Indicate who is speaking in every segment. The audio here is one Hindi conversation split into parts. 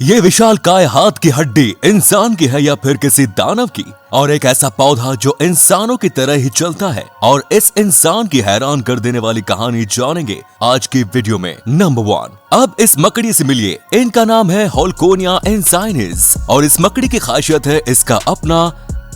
Speaker 1: ये विशालकाय हाथ की हड्डी इंसान की है या फिर किसी दानव की? और एक ऐसा पौधा जो इंसानों की तरह ही चलता है और इस इंसान की हैरान कर देने वाली कहानी जानेंगे आज की वीडियो में। नंबर 1, अब इस मकड़ी से मिलिए। इनका नाम है होलकोनिया इंसाइनिस और इस मकड़ी की खासियत है इसका अपना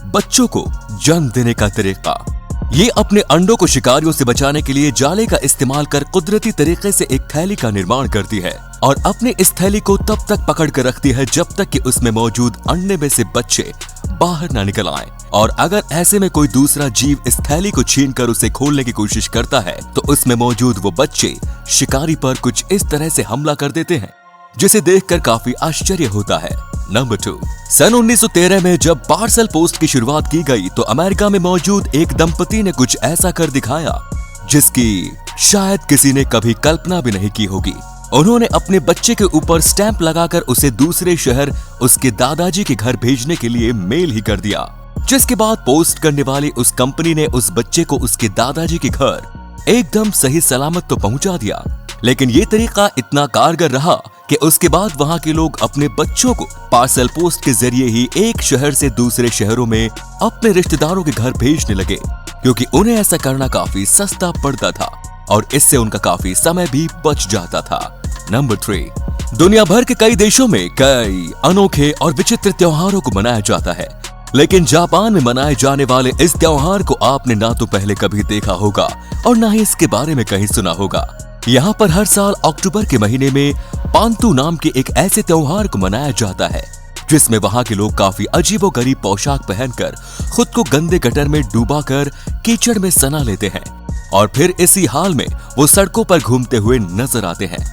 Speaker 1: बच्चों को जन्म देने का तरीका। ये अपने अंडों को शिकारियों से बचाने के लिए जाले का इस्तेमाल कर कुदरती तरीके से एक थैली का निर्माण करती है और अपने इस थैली को तब तक पकड़ कर रखती है जब तक कि उसमें मौजूद अंडे में से बच्चे बाहर ना निकल आए। और अगर ऐसे में कोई दूसरा जीव इस थैली को छीनकर उसे खोलने की कोशिश करता है तो उसमें मौजूद वो बच्चे शिकारी पर कुछ इस तरह से हमला कर देते हैं जिसे देखकर काफी आश्चर्य होता है। नंबर 2, सन 1913 में जब पार्सल पोस्ट की शुरुआत की गई तो अमेरिका में मौजूद एक दंपति ने कुछ ऐसा कर दिखाया जिसकी शायद किसी ने कभी कल्पना भी नहीं की होगी। उन्होंने अपने बच्चे के ऊपर स्टैंप लगाकर उसे दूसरे शहर उसके दादाजी के घर भेजने के लिए मेल ही कर दिया, जिसके बाद पोस्ट करने वाली उस कंपनी ने उस बच्चे को उसके दादाजी के घर एकदम सही सलामत तो पहुंचा दिया। लेकिन ये तरीका इतना कारगर रहा कि उसके बाद वहां के लोग अपने बच्चों को पार्सल पोस्ट के जरिए ही एक शहर से दूसरे शहरों में अपने रिश्तेदारों के घर भेजने लगे, क्योंकि उन्हें ऐसा करना काफी सस्ता पड़ता था और इससे उनका काफी समय भी बच जाता था। नंबर 3, दुनिया भर के कई देशों में कई अनोखे और विचित्र त्योहारों को मनाया जाता है, लेकिन जापान में मनाए जाने वाले इस त्योहार को आपने ना तो पहले कभी देखा होगा और ना ही इसके बारे में कहीं सुना होगा। यहाँ पर हर साल अक्टूबर के महीने में पांतु नाम के एक ऐसे त्योहार को मनाया जाता है जिसमें वहाँ के लोग काफी अजीबोगरीब पोशाक पहनकर खुद को गंदे गटर में डूबाकर कीचड़ में सना लेते हैं और फिर इसी हाल में वो सड़कों पर घूमते हुए नजर आते हैं।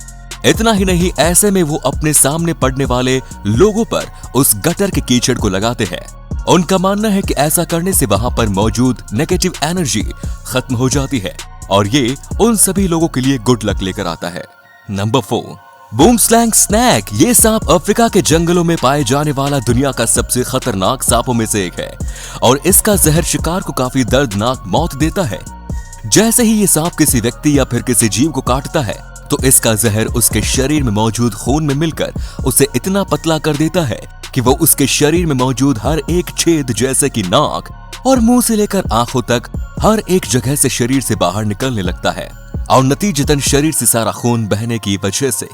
Speaker 1: इतना ही नहीं, ऐसे में वो अपने सामने पड़ने वाले लोगों पर उस गटर के कीचड़ को लगाते हैं। उनका मानना है कि ऐसा करने से वहां पर मौजूद नेगेटिव एनर्जी खत्म हो जाती है और ये उन सभी लोगों के लिए गुड लक लेकर आता है। Number 4, boomslang snake. ये सांप अफ्रीका के जंगलों में पाए जाने वाला दुनिया का सबसे खतरनाक सांपों में से एक है और इसका जहर शिकार को काफी दर्दनाक मौत देता है। जैसे ही ये सांप किसी व्यक्ति या फिर किसी जीव को काटता है तो इसका जहर उसके शरीर में मौजूद खून में मिलकर उसे इतना पतला कर देता है कि वो उसके शरीर में मौजूद हर एक छेद जैसे कि नाक और मुंह से लेकर आंखों तक हर एक जगह से शरीर से बाहर निकलने लगता है और नतीजतन शरीर से सारा खून बहने की वजह से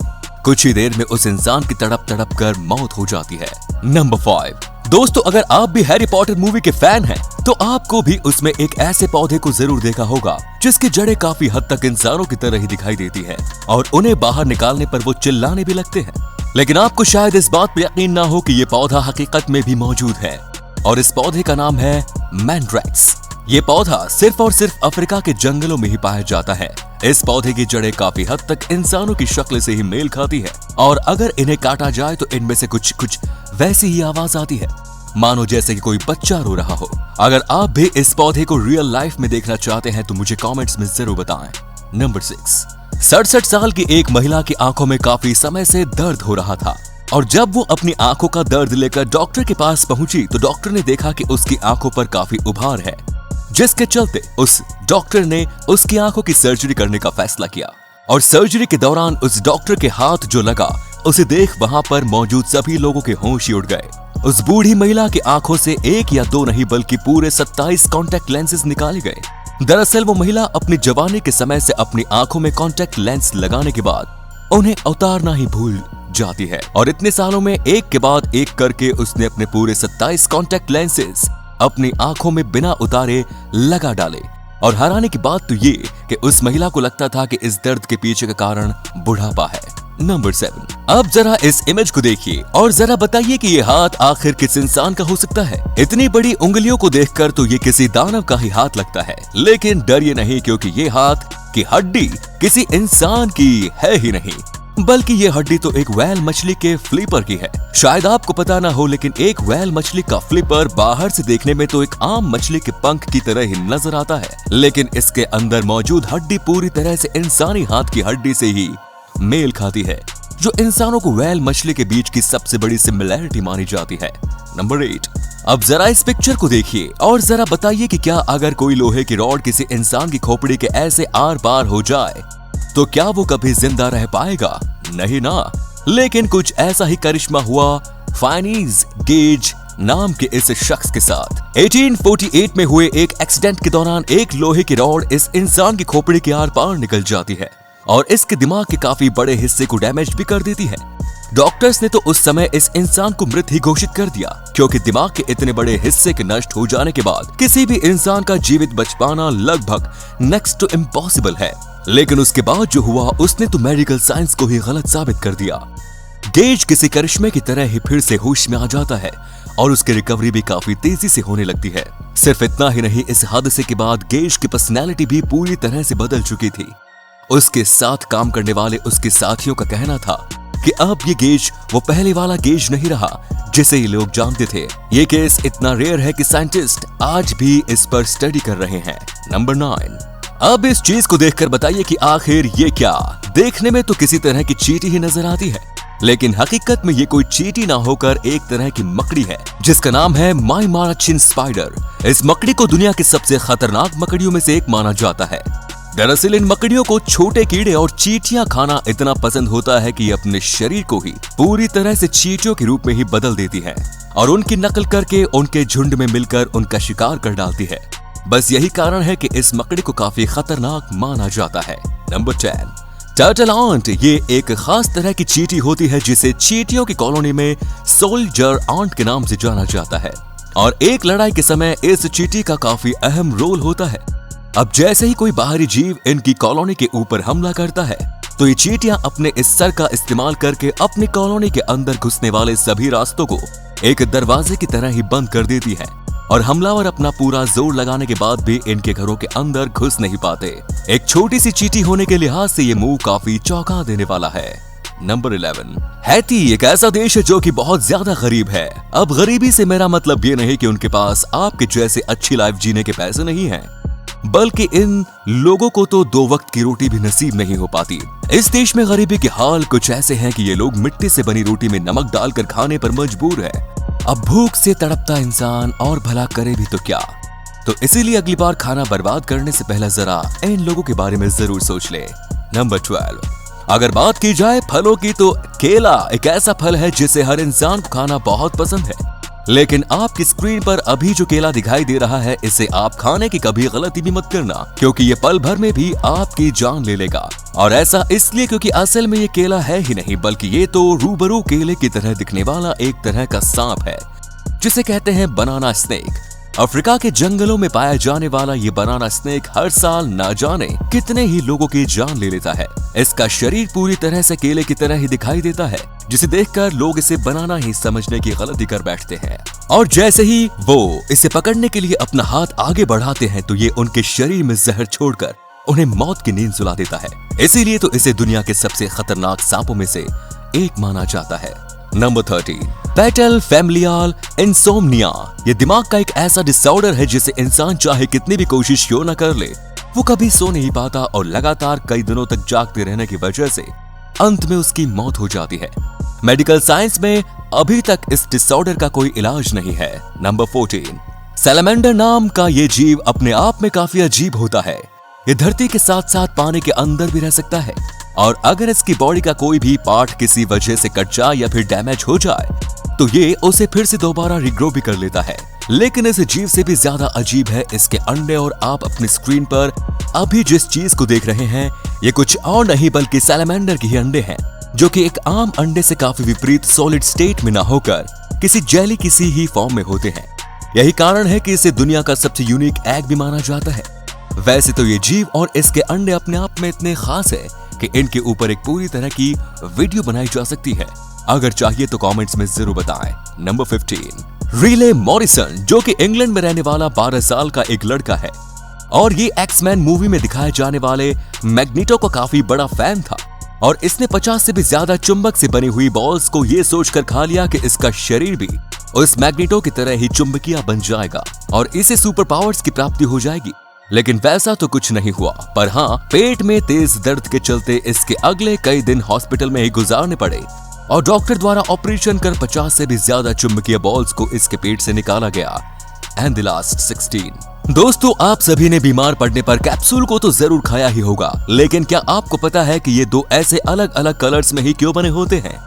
Speaker 1: कुछ ही देर में उस इंसान की तड़प तड़प कर मौत हो जाती है। नंबर 5, दोस्तों अगर आप भी हैरी पॉटर मूवी के फैन हैं तो आपको भी उसमें एक ऐसे पौधे को जरूर देखा होगा जिसकी जड़ें काफी हद तक इंसानों की तरह ही दिखाई देती है और उन्हें बाहर निकालने पर वो चिल्लाने भी लगते हैं। लेकिन आपको शायद इस बात पर यकीन ना हो कि ये पौधा हकीकत में भी मौजूद है और इस पौधे का नाम है मैंड्रैक्स। ये पौधा सिर्फ और सिर्फ अफ्रीका के जंगलों में ही पाया जाता है। इस पौधे की जड़ें काफी हद तक इंसानों की शक्ल से ही मेल खाती है और अगर इन्हें काटा जाए तो इनमें से कुछ वैसी ही आवाज आती है मानो जैसे कि कोई बच्चा रो रहा हो। अगर आप भी इस पौधे को रियल लाइफ में देखना चाहते हैं तो मुझे कमेंट्स में जरूर बताएं। नंबर 6, 67 साल की एक महिला की आंखों में काफी समय से दर्द हो रहा था और जब वो अपनी आंखों का दर्द लेकर डॉक्टर के पास पहुंची तो डॉक्टर ने देखा कि उसकी आंखों पर काफी उभार है, जिसके चलते उस डॉक्टर ने उसकी आंखों की सर्जरी करने का फैसला किया। और सर्जरी के दौरान उस डॉक्टर के हाथ जो लगा उसे देख वहां पर मौजूद सभी लोगों के होश ही उड़ गए। उस बूढ़ी महिला की आंखों से 1 या 2 नहीं बल्कि पूरे 27 कॉन्टैक्ट लेंसेज निकाले गए। दरअसल वो महिला अपनी जवानी के समय से अपनी आंखों में कॉन्टैक्ट लेंस लगाने के बाद उन्हें उतारना ही भूल जाती है और इतने सालों में एक के बाद एक करके उसने अपने पूरे 27 कॉन्टैक्ट लेंसेज अपनी आंखों में बिना उतारे लगा डाले। और हैरानी की बात तो ये कि उस महिला को लगता था कि इस दर्द के पीछे का कारण बुढ़ापा है। नंबर 7, अब जरा इस इमेज को देखिए और जरा बताइए कि ये हाथ आखिर किस इंसान का हो सकता है। इतनी बड़ी उंगलियों को देखकर तो ये किसी दानव का ही हाथ लगता है, लेकिन डरिए नहीं क्योंकि ये हाथ की हड्डी किसी इंसान की है ही नहीं बल्कि ये हड्डी तो एक व्हेल मछली के फ्लिपर की है। शायद आपको पता ना हो लेकिन एक व्हेल मछली का फ्लिपर बाहर से देखने में तो एक आम मछली के पंख की तरह ही नजर आता है, लेकिन इसके अंदर मौजूद हड्डी पूरी तरह से इंसानी हाथ की हड्डी से ही मेल खाती है, जो इंसानों को व्हेल मछली के बीच की सबसे बड़ी सिमिलैरिटी मानी जाती है। नंबर 8, अब जरा इस पिक्चर को देखिए और जरा बताइए कि क्या अगर कोई लोहे की रॉड किसी इंसान की खोपड़ी के ऐसे आर पार हो जाए तो क्या वो कभी जिंदा रह पाएगा? नहीं ना। लेकिन कुछ ऐसा ही करिश्मा हुआ फाइनीज गेज नाम के इस शख्स के साथ। 1848 में हुए एक एक्सीडेंट के दौरान एक लोहे की रॉड इस इंसान की खोपड़ी के आर पार निकल जाती है और इसके दिमाग के काफी बड़े हिस्से को डैमेज भी कर देती है। डॉक्टर्स ने तो उस समय इस इंसान को मृत ही घोषित कर दिया, क्योंकि दिमाग के इतने बड़े हिस्से के नष्ट हो जाने के बाद किसी भी इंसान का जीवित बच पाना लगभग नेक्स्ट टू इम्पॉसिबल है। लेकिन उसके बाद जो हुआ उसने तो मेडिकल साइंस को ही गलत साबित कर दिया। गेज किसी करिश्मे की तरह ही फिर से होश में आ जाता है और उसकी रिकवरी भी काफी तेजी से होने लगती है। सिर्फ इतना ही नहीं, इस हादसे के बाद गेज की पर्सनैलिटी भी पूरी तरह से बदल चुकी थी। उसके साथ काम करने वाले उसके साथियों का कहना था कि अब ये गेज वो पहले वाला गेज नहीं रहा जिसे ये लोग जानते थे। ये केस इतना रेयर है कि साइंटिस्ट आज भी इस पर स्टडी कर रहे हैं। नंबर 9। अब इस चीज को देखकर बताइए कि आखिर ये क्या? देखने में तो किसी तरह की चींटी ही नजर आती है, लेकिन हकीकत में ये कोई चींटी ना होकर एक तरह की मकड़ी है जिसका नाम है माईमाराचिन स्पाइडर। इस मकड़ी को दुनिया की सबसे खतरनाक मकड़ियों में से एक माना जाता है। दरअसल इन मकड़ियों को छोटे कीड़े और चींटियां खाना इतना पसंद होता है कि ये अपने शरीर को ही पूरी तरह से चींटियों के रूप में ही बदल देती है और उनकी नकल करके उनके झुंड में मिलकर उनका शिकार कर डालती है। बस यही कारण है कि इस मकड़ी को काफी खतरनाक माना जाता है। नंबर 10। Turtle ant. ये एक खास तरह की चींटी होती है जिसे चींटियों की कॉलोनी में सोल्जर आंट के नाम से जाना जाता है और एक लड़ाई के समय इस चींटी का काफी अहम रोल होता है। अब जैसे ही कोई बाहरी जीव इनकी कॉलोनी के ऊपर हमला करता है तो ये चींटियां अपने इस सर का इस्तेमाल करके अपनी कॉलोनी के अंदर घुसने वाले सभी रास्तों को एक दरवाजे की तरह ही बंद कर देती है और हमलावर अपना पूरा जोर लगाने के बाद भी इनके घरों के अंदर घुस नहीं पाते। एक छोटी सी चींटी होने के लिहाज से ये मूव काफी चौंका देने वाला है। नंबर 11। हैती एक ऐसा देश है जो कि बहुत ज्यादा गरीब है। अब गरीबी से मेरा मतलब ये नहीं कि उनके पास आपके जैसे अच्छी लाइफ जीने के पैसे नहीं हैं, बल्कि इन लोगों को तो 2 वक्त की रोटी भी नसीब नहीं हो पाती। इस देश में गरीबी के हाल कुछ ऐसे हैं कि ये लोग मिट्टी से बनी रोटी में नमक डालकर खाने पर मजबूर है। अब भूख से तड़पता इंसान और भला करे भी तो क्या। तो इसीलिए अगली बार खाना बर्बाद करने से पहले जरा इन लोगों के बारे में जरूर सोच ले। नंबर 12। अगर बात की जाए फलों की तो केला एक ऐसा फल है जिसे हर इंसान को खाना बहुत पसंद है, लेकिन आपकी स्क्रीन पर अभी जो केला दिखाई दे रहा है इसे आप खाने की कभी गलती भी मत करना, क्योंकि ये पल भर में भी आपकी जान ले लेगा। और ऐसा इसलिए क्योंकि असल में ये केला है ही नहीं, बल्कि ये तो रूबरू केले की तरह दिखने वाला एक तरह का सांप है जिसे कहते हैं बनाना स्नेक। अफ्रीका के जंगलों में पाया जाने वाला ये बनाना स्नेक हर साल ना जाने कितने ही लोगों की जान ले लेता है। इसका शरीर पूरी तरह से केले की तरह ही दिखाई देता है, जिसे देखकर लोग इसे बनाना ही समझने की गलती कर बैठते हैं। और जैसे ही वो इसे पकड़ने के लिए अपना हाथ आगे बढ़ाते हैं तो ये उनके शरीर में जहर छोड़कर उन्हें मौत की नींद सुला देता है। इसीलिए तो इसे दुनिया के सबसे खतरनाक सांपों में से एक माना जाता है। नंबर 13। Petal familial insomnia. ये दिमाग का एक ऐसा डिसऑर्डर है जिसे इंसान चाहे कितनी भी कोशिश क्यों न कर ले, वो कभी सो नहीं पाता और लगातार कई दिनों तक जागते रहने की वजह से अंत में उसकी मौत हो जाती है। मेडिकल साइंस में अभी तक इस डिसऑर्डर का कोई इलाज नहीं है। नंबर 14। सैलमेंडर नाम का ये जीव अपने आप में काफी अजीब होता है। ये धरती के साथ साथ पानी के अंदर भी रह सकता है और अगर इसकी बॉडी का कोई भी पार्ट किसी वजह से कट जाए या फिर डैमेज हो जाए तो ये उसे फिर से दोबारा रिग्रो भी कर लेता है। लेकिन इस जीव से भी ज्यादा अजीब है इसके अंडे, और आप अपनी स्क्रीन पर अभी जिस चीज को देख रहे हैं ये कुछ और नहीं बल्कि सैलमेंडर के ही अंडे हैं, जो कि एक आम अंडे से काफी विपरीत सॉलिड स्टेट में ना होकर किसी जेली किसी ही फॉर्म में होते हैं। यही कारण है कि इसे दुनिया का सबसे यूनिक एग भी माना जाता है। वैसे तो ये जीव और इसके अंडे अपने आप में इतने खास है कि इनके ऊपर एक पूरी तरह की वीडियो बनाई जा सकती है। अगर चाहिए तो कमेंट्स में जरूर बताएं। नंबर 15। रिले मॉरिसन, जो कि इंग्लैंड में रहने वाला 12 साल का एक लड़का है और ये एक्समैन मूवी में दिखाए जाने वाले मैग्नीटो का काफी बड़ा फैन था और इसने 50 से भी ज्यादा चुंबक से बनी हुई बॉल्स को ये सोचकर खा लिया कि इसका शरीर भी उस मैग्नीटो की तरह ही चुंबकीय बन जाएगा और इसे सुपर पावर्स की प्राप्ति हो जाएगी। लेकिन वैसा तो कुछ नहीं हुआ, पर हाँ पेट में तेज दर्द के चलते इसके अगले कई दिन हॉस्पिटल में ही गुजारने पड़े और डॉक्टर द्वारा ऑपरेशन कर 50 से भी ज्यादा चुंबकीय बॉल्स को इसके पेट से निकाला गया। And the last 16। दोस्तों, आप सभी ने बीमार पड़ने पर कैप्सूल को तो जरूर खाया ही होगा, लेकिन क्या आपको पता है कि ये 2 ऐसे अलग अलग कलर्स में ही क्यों बने होते हैं?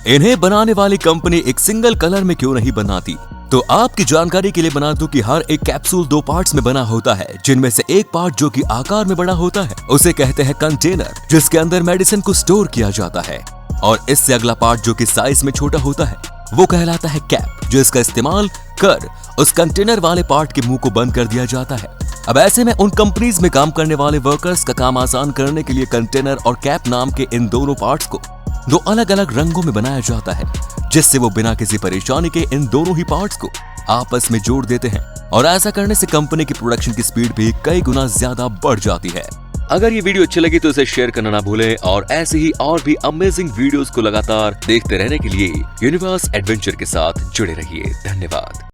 Speaker 1: इन्हें बनाने वाली कंपनी एक सिंगल कलर में क्यों नहीं बनाती? तो आपकी जानकारी के लिए बना दूं कि हर एक कैप्सूल 2 पार्ट्स में बना होता है, जिनमें से एक पार्ट जो कि आकार में बड़ा होता है उसे कहते हैं कंटेनर, जिसके अंदर मेडिसिन को स्टोर किया जाता है। और इससे अगला पार्ट जो कि साइज में छोटा होता है वो कहलाता है कैप, जो इसका इस्तेमाल कर उस कंटेनर वाले पार्ट के मुंह को बंद कर दिया जाता है। अब ऐसे में उन कंपनीज में काम करने वाले वर्कर्स का काम आसान करने के लिए कंटेनर और कैप नाम के इन दोनों पार्ट्स को 2 अलग-अलग रंगों में बनाया जाता है, जिससे वो बिना किसी परेशानी के इन दोनों ही पार्ट्स को आपस में जोड़ देते हैं। और ऐसा करने से कंपनी की प्रोडक्शन की स्पीड भी कई गुना ज्यादा बढ़ जाती है। अगर ये वीडियो अच्छी लगी तो इसे शेयर करना ना भूलें और ऐसे ही और भी अमेजिंग वीडियोस को लगातार देखते रहने के लिए यूनिवर्स एडवेंचर के साथ जुड़े रहिए। धन्यवाद।